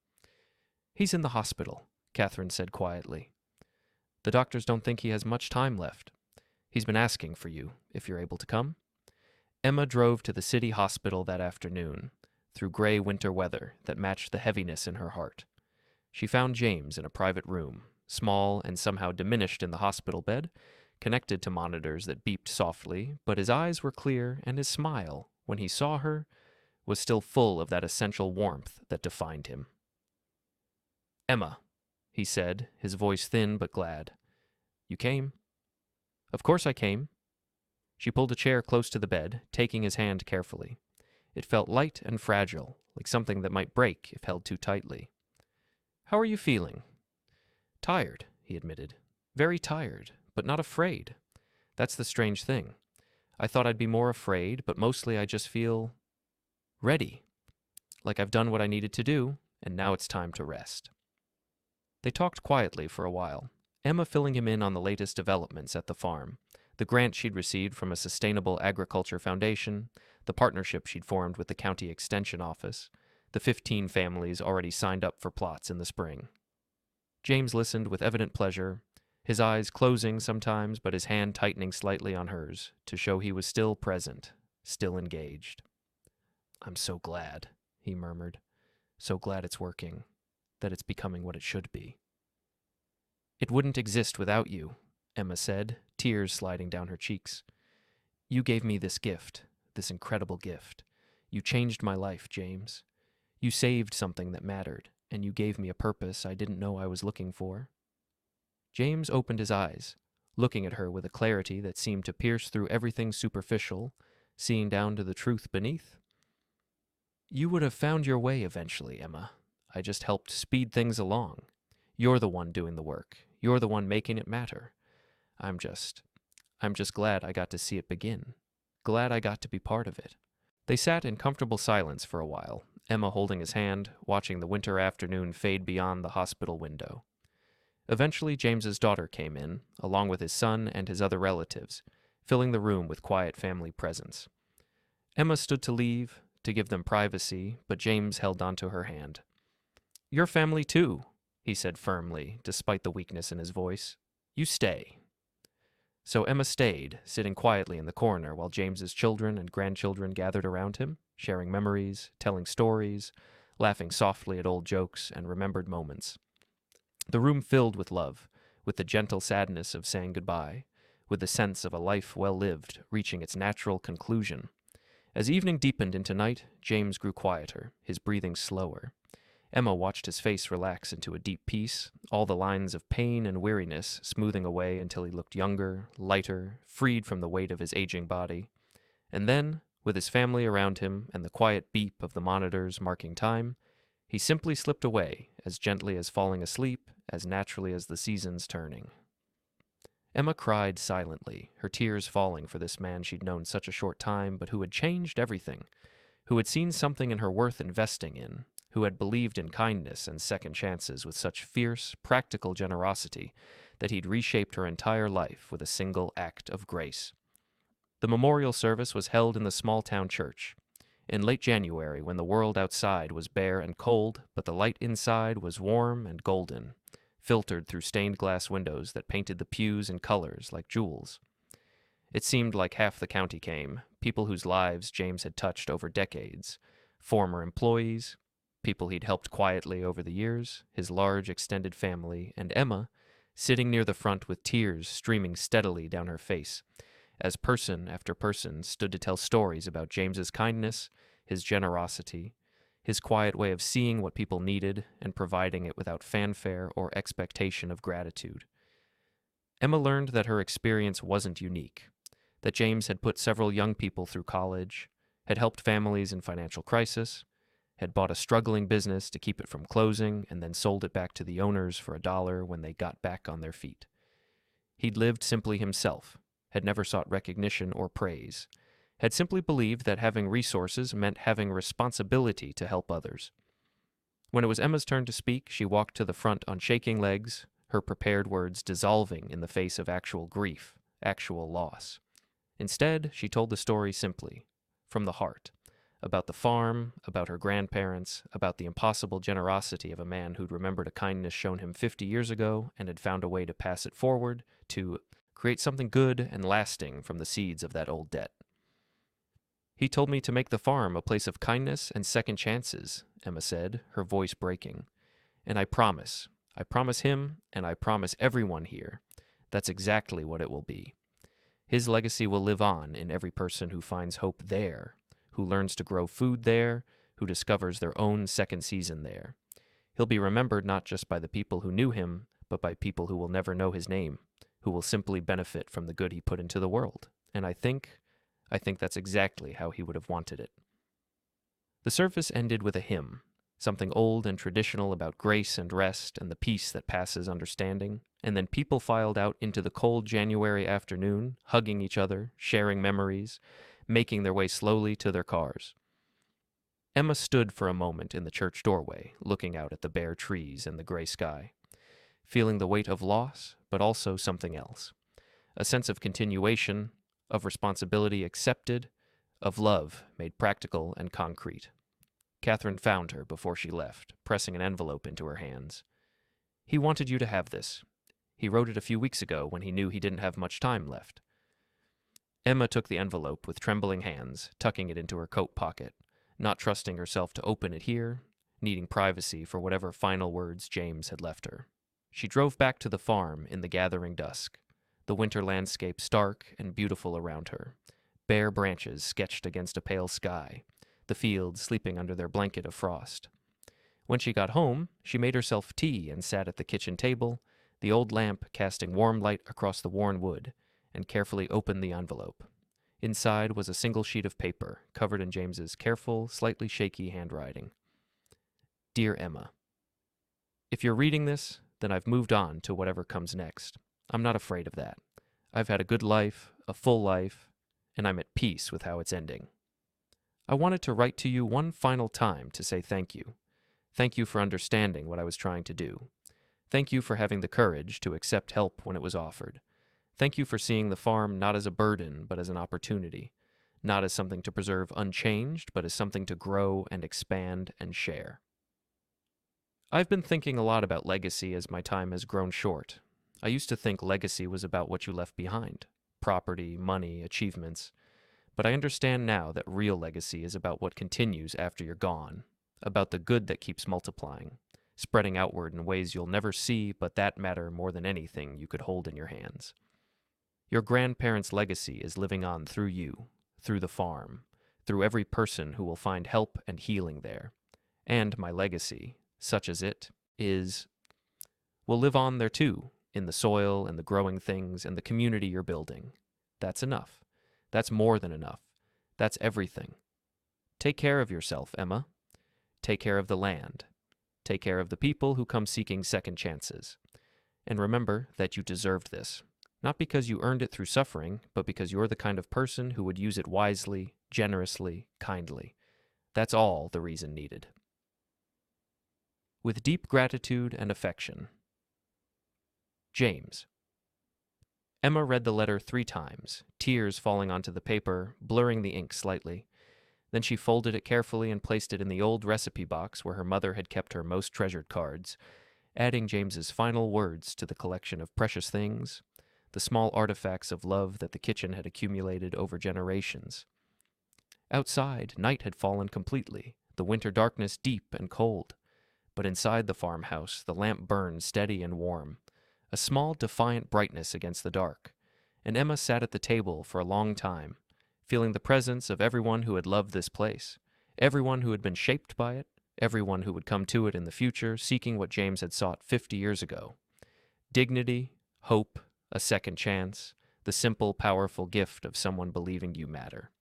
He's in the hospital, Catherine said quietly. The doctors don't think he has much time left. He's been asking for you, if you're able to come. Emma drove to the city hospital that afternoon, through gray winter weather that matched the heaviness in her heart. She found James in a private room, small and somehow diminished in the hospital bed, connected to monitors that beeped softly, but his eyes were clear and his smile, when he saw her, was still full of that essential warmth that defined him. Emma, he said, his voice thin but glad. You came? Of course I came. She pulled a chair close to the bed, taking his hand carefully. It felt light and fragile, like something that might break if held too tightly. How are you feeling? Tired, he admitted. Very tired, but not afraid. That's the strange thing. I thought I'd be more afraid, but mostly I just feel ready. Like I've done what I needed to do, and now it's time to rest. They talked quietly for a while, Emma filling him in on the latest developments at the farm, The grant she'd received from a sustainable agriculture foundation, the partnership she'd formed with the county extension office, the 15 families already signed up for plots in the spring. James listened with evident pleasure, his eyes closing sometimes, but his hand tightening slightly on hers to show he was still present, still engaged. "I'm so glad," he murmured. "So glad it's working, that it's becoming what it should be." "It wouldn't exist without you," Emma said, tears sliding down her cheeks. "You gave me this gift, this incredible gift. You changed my life, James. You saved something that mattered, and you gave me a purpose I didn't know I was looking for." James opened his eyes, looking at her with a clarity that seemed to pierce through everything superficial, seeing down to the truth beneath. "You would have found your way eventually, Emma. I just helped speed things along. You're the one doing the work. You're the one making it matter. I'm just glad I got to see it begin. Glad I got to be part of it." They sat in comfortable silence for a while, Emma holding his hand, watching the winter afternoon fade beyond the hospital window. Eventually, James's daughter came in, along with his son and his other relatives, filling the room with quiet family presence. Emma stood to leave, to give them privacy, but James held onto her hand. "Your family, too," he said firmly, despite the weakness in his voice. "You stay." So Emma stayed, sitting quietly in the corner while James's children and grandchildren gathered around him, sharing memories, telling stories, laughing softly at old jokes and remembered moments. The room filled with love, with the gentle sadness of saying goodbye, with the sense of a life well lived, reaching its natural conclusion. As evening deepened into night, James grew quieter, his breathing slower. Emma watched his face relax into a deep peace, all the lines of pain and weariness smoothing away until he looked younger, lighter, freed from the weight of his aging body. And then, with his family around him and the quiet beep of the monitors marking time, he simply slipped away, as gently as falling asleep, as naturally as the seasons turning. Emma cried silently, her tears falling for this man she'd known such a short time, but who had changed everything, who had seen something in her worth investing in, who had believed in kindness and second chances with such fierce, practical generosity that he'd reshaped her entire life with a single act of grace. The memorial service was held in the small-town church. In late January, when the world outside was bare and cold, but the light inside was warm and golden, filtered through stained glass windows that painted the pews in colors like jewels. It seemed like half the county came, people whose lives James had touched over decades, former employees, people he'd helped quietly over the years, his large extended family, and Emma, sitting near the front with tears streaming steadily down her face, as person after person stood to tell stories about James's kindness, his generosity, his quiet way of seeing what people needed and providing it without fanfare or expectation of gratitude. Emma learned that her experience wasn't unique, that James had put several young people through college, had helped families in financial crisis, had bought a struggling business to keep it from closing and then sold it back to the owners for $1 when they got back on their feet. He'd lived simply himself, had never sought recognition or praise, had simply believed that having resources meant having responsibility to help others. When it was Emma's turn to speak, she walked to the front on shaking legs, her prepared words dissolving in the face of actual grief, actual loss. Instead, she told the story simply, from the heart, about the farm, about her grandparents, about the impossible generosity of a man who'd remembered a kindness shown him 50 years ago and had found a way to pass it forward, to create something good and lasting from the seeds of that old debt. "He told me to make the farm a place of kindness and second chances," Emma said, her voice breaking. "And I promise him, and I promise everyone here, that's exactly what it will be. His legacy will live on in every person who finds hope there, who learns to grow food there, who discovers their own second season there. He'll be remembered not just by the people who knew him, but by people who will never know his name, who will simply benefit from the good he put into the world. And I think that's exactly how he would have wanted it." The service ended with a hymn, something old and traditional about grace and rest and the peace that passes understanding, and then people filed out into the cold January afternoon, hugging each other, sharing memories, making their way slowly to their cars. Emma stood for a moment in the church doorway, looking out at the bare trees and the gray sky, feeling the weight of loss, but also something else. a sense of continuation, of responsibility accepted, of love made practical and concrete. Catherine found her before she left, pressing an envelope into her hands. "He wanted you to have this. He wrote it a few weeks ago when he knew he didn't have much time left." Emma took the envelope with trembling hands, tucking it into her coat pocket, not trusting herself to open it here, needing privacy for whatever final words James had left her. She drove back to the farm in the gathering dusk, the winter landscape stark and beautiful around her, bare branches sketched against a pale sky, the fields sleeping under their blanket of frost. When she got home, she made herself tea and sat at the kitchen table, the old lamp casting warm light across the worn wood, and carefully opened the envelope. Inside was a single sheet of paper, covered in James's careful, slightly shaky handwriting. "Dear Emma, if you're reading this, then I've moved on to whatever comes next. I'm not afraid of that. I've had a good life, a full life, and I'm at peace with how it's ending. I wanted to write to you one final time to say thank you. Thank you for understanding what I was trying to do. Thank you for having the courage to accept help when it was offered. Thank you for seeing the farm not as a burden, but as an opportunity, not as something to preserve unchanged, but as something to grow and expand and share. I've been thinking a lot about legacy as my time has grown short. I used to think legacy was about what you left behind, property, money, achievements. But I understand now that real legacy is about what continues after you're gone, about the good that keeps multiplying, spreading outward in ways you'll never see, but that matter more than anything you could hold in your hands. Your grandparents' legacy is living on through you, through the farm, through every person who will find help and healing there. And my legacy, such as it will live on there too, in the soil and the growing things and the community you're building. That's enough. That's more than enough. That's everything. Take care of yourself, Emma. Take care of the land. Take care of the people who come seeking second chances. And remember that you deserved this, not because you earned it through suffering, but because you're the kind of person who would use it wisely, generously, kindly. That's all the reason needed. With deep gratitude and affection, James." Emma read the letter 3 times, tears falling onto the paper, blurring the ink slightly. Then she folded it carefully and placed it in the old recipe box where her mother had kept her most treasured cards, adding James's final words to the collection of precious things, the small artifacts of love that the kitchen had accumulated over generations. Outside, night had fallen completely, the winter darkness deep and cold. But inside the farmhouse, the lamp burned steady and warm, a small defiant brightness against the dark, and Emma sat at the table for a long time, feeling the presence of everyone who had loved this place, everyone who had been shaped by it, everyone who would come to it in the future, seeking what James had sought 50 years ago. Dignity, hope, a second chance, the simple, powerful gift of someone believing you matter.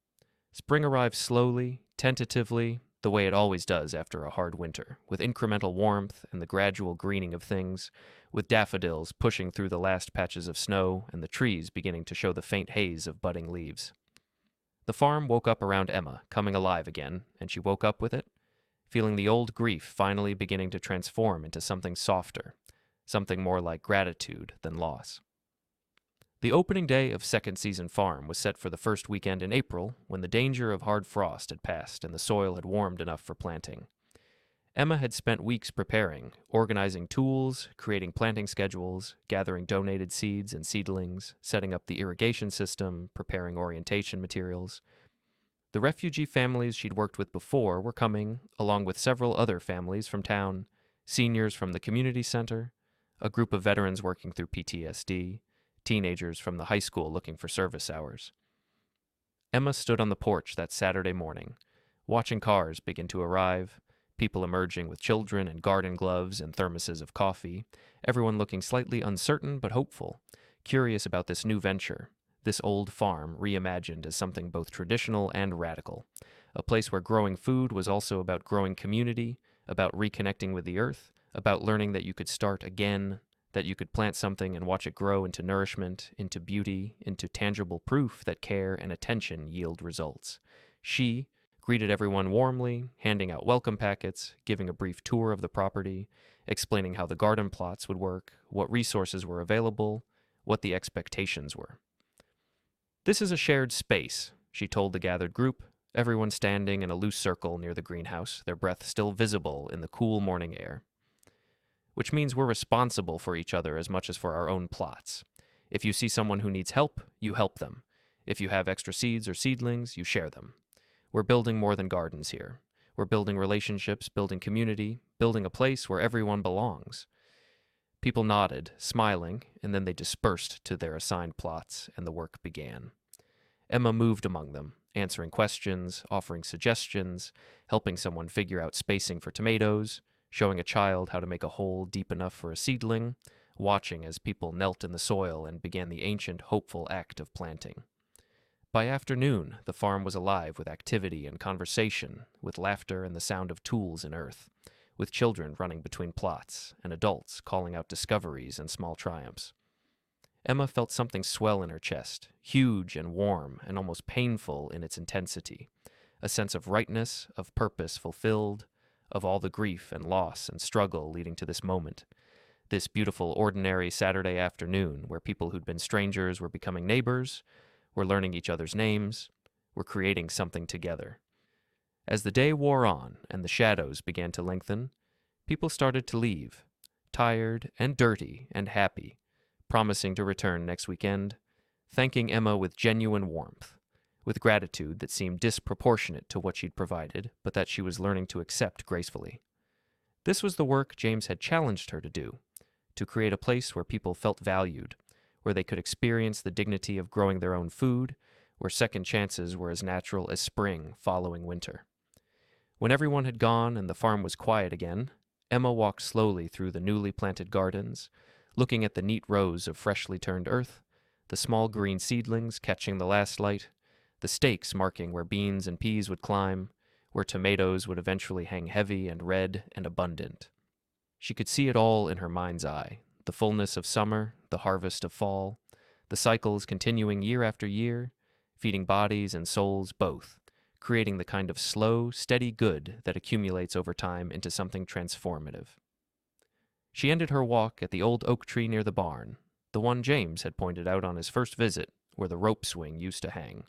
Spring arrived slowly, tentatively, the way it always does after a hard winter, with incremental warmth and the gradual greening of things, with daffodils pushing through the last patches of snow and the trees beginning to show the faint haze of budding leaves. The farm woke up around Emma, coming alive again, and she woke up with it, feeling the old grief finally beginning to transform into something softer, something more like gratitude than loss. The opening day of second season farm was set for the first weekend in April, when the danger of hard frost had passed and the soil had warmed enough for planting. Emma had spent weeks preparing, organizing tools, creating planting schedules, gathering donated seeds and seedlings, setting up the irrigation system, preparing orientation materials. The refugee families she'd worked with before were coming, along with several other families from town, seniors from the community center, a group of veterans working through PTSD, teenagers from the high school looking for service hours. Emma stood on the porch that Saturday morning, watching cars begin to arrive, people emerging with children and garden gloves and thermoses of coffee, everyone looking slightly uncertain but hopeful, curious about this new venture, this old farm reimagined as something both traditional and radical, a place where growing food was also about growing community, about reconnecting with the earth, about learning that you could start again, that you could plant something and watch it grow into nourishment, into beauty, into tangible proof that care and attention yield results. She greeted everyone warmly, handing out welcome packets, giving a brief tour of the property, explaining how the garden plots would work, what resources were available, what the expectations were. "This is a shared space," she told the gathered group, everyone standing in a loose circle near the greenhouse, their breath still visible in the cool morning air. "Which means we're responsible for each other as much as for our own plots. If you see someone who needs help, you help them. If you have extra seeds or seedlings, you share them. We're building more than gardens here. We're building relationships, building community, building a place where everyone belongs." People nodded, smiling, and then they dispersed to their assigned plots, and the work began. Emma moved among them, answering questions, offering suggestions, helping someone figure out spacing for tomatoes, showing a child how to make a hole deep enough for a seedling, watching as people knelt in the soil and began the ancient, hopeful act of planting. By afternoon, the farm was alive with activity and conversation, with laughter and the sound of tools in earth, with children running between plots, and adults calling out discoveries and small triumphs. Emma felt something swell in her chest, huge and warm and almost painful in its intensity, a sense of rightness, of purpose fulfilled, of all the grief and loss and struggle leading to this moment, this beautiful, ordinary Saturday afternoon where people who'd been strangers were becoming neighbors, were learning each other's names, were creating something together. As the day wore on and the shadows began to lengthen, people started to leave, tired and dirty and happy, promising to return next weekend, thanking Emma with genuine warmth, with gratitude that seemed disproportionate to what she'd provided, but that she was learning to accept gracefully. This was the work James had challenged her to do, to create a place where people felt valued, where they could experience the dignity of growing their own food, where second chances were as natural as spring following winter. When everyone had gone and the farm was quiet again, Emma walked slowly through the newly planted gardens, looking at the neat rows of freshly turned earth, the small green seedlings catching the last light, the stakes marking where beans and peas would climb, where tomatoes would eventually hang heavy and red and abundant. She could see it all in her mind's eye, the fullness of summer, the harvest of fall, the cycles continuing year after year, feeding bodies and souls both, creating the kind of slow, steady good that accumulates over time into something transformative. She ended her walk at the old oak tree near the barn, the one James had pointed out on his first visit, where the rope swing used to hang.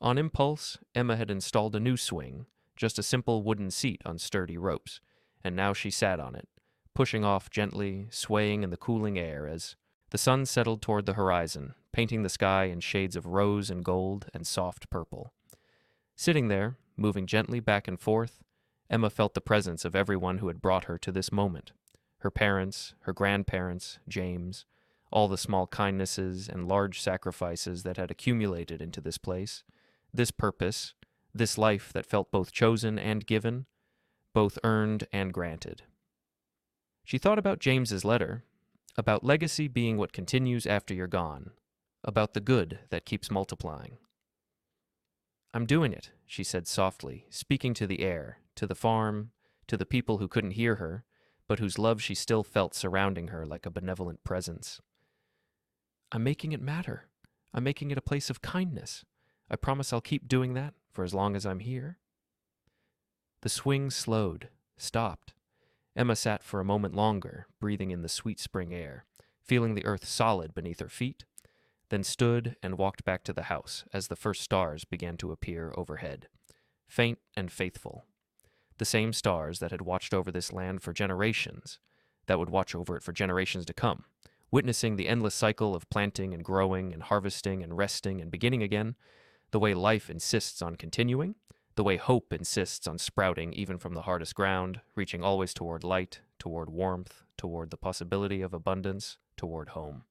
On impulse, Emma had installed a new swing, just a simple wooden seat on sturdy ropes, and now she sat on it, pushing off gently, swaying in the cooling air as the sun settled toward the horizon, painting the sky in shades of rose and gold and soft purple. Sitting there, moving gently back and forth, Emma felt the presence of everyone who had brought her to this moment. Her parents, her grandparents, James, all the small kindnesses and large sacrifices that had accumulated into this place, this purpose, this life that felt both chosen and given, both earned and granted. She thought about James's letter, about legacy being what continues after you're gone, about the good that keeps multiplying. "I'm doing it," she said softly, speaking to the air, to the farm, to the people who couldn't hear her, but whose love she still felt surrounding her like a benevolent presence. "I'm making it matter. I'm making it a place of kindness. I promise I'll keep doing that for as long as I'm here." The swing slowed, stopped. Emma sat for a moment longer, breathing in the sweet spring air, feeling the earth solid beneath her feet, then stood and walked back to the house as the first stars began to appear overhead, faint and faithful. The same stars that had watched over this land for generations, that would watch over it for generations to come, witnessing the endless cycle of planting and growing and harvesting and resting and beginning again, the way life insists on continuing, the way hope insists on sprouting even from the hardest ground, reaching always toward light, toward warmth, toward the possibility of abundance, toward home.